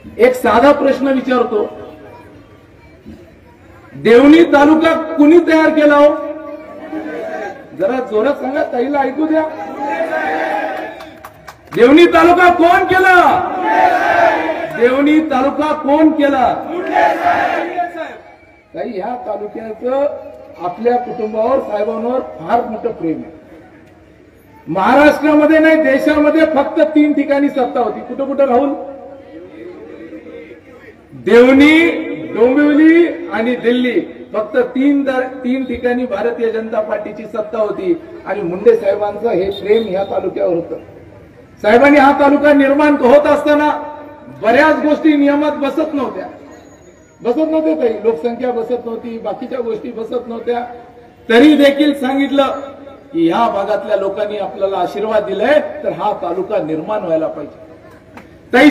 एक साधा प्रश्न विचारतो, देवणी तालुका कुणी तयार केला हो? जरा जोरात सांगा, ताईला ऐकू द्या. देवणी तालुका कोण केला? देवणी तालुका कोण केला? ताई, ह्या तालुक्याचं आपल्या कुटुंबावर, साहेबांवर फार मोठं प्रेम आहे. महाराष्ट्रामध्ये नाही, देशामध्ये फक्त 3 ठिकाणी सत्ता होती. कुठं कुठं राहुल? देवणी, डोंबिवली आणि दिल्ली. फक्त 3 ठिकाणी भारतीय जनता पार्टीची सत्ता होती. आणि मुंडे साहेबांचं हे प्रेम ह्या तालुक्यावर होतं. साहेबांनी हा तालुका निर्माण होत असताना बऱ्याच गोष्टी नियमात बसत नव्हत्या ताई. लोकसंख्या बसत नव्हती, बाकीच्या गोष्टी बसत नव्हत्या. तरी देखील सांगितलं की ह्या भागातल्या लोकांनी आपल्याला आशीर्वाद दिलाय, तर हा तालुका निर्माण व्हायला पाहिजे. ताई,